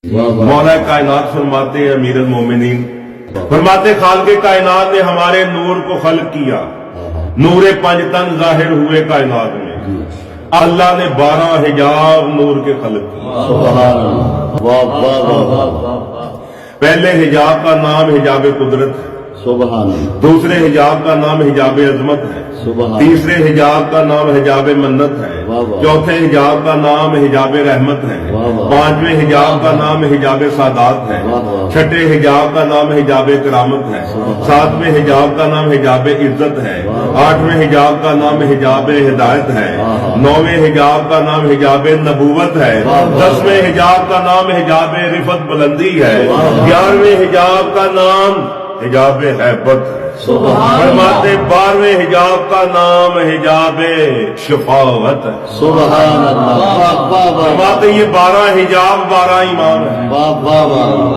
मौला कायनात फरमाते हैं अमीर अल-मोमिनीन फरमाते खालिक कायनात ने हमारे नूर को खल्क किया, नूरे पंजतन जाहिर हुए कायनात में। अल्लाह ने 12 हिजाब नूर के खल्क किए। पहले हिजाब का नाम हिजाब कुदरत है, दूसरे हिजाब का नाम हिजाब अजमत है, तीसरे हिजाब का नाम हिजाब मन्नत है, चौथे हिजाब का नाम हिजाब रहमत है, पांचवें हिजाब का नाम हिजाब सादात है, छठे हिजाब का नाम हिजाब करामत है, सातवें हिजाब का नाम हिजाब इज्जत है, आठवें हिजाब का नाम हिजाब हिदायत है, नौवें हिजाब का नाम हिजाब नबूवत है, 10वें हिजाब का नाम हिजाब रिफत बुलंदी है, 11वें हिजाब का नाम हिजाब हैबत है। फरमाते 12वें हिजाब का नाम हिजाब शफावत है। फरमाते ये 12 हिजाब 12 इमाम है।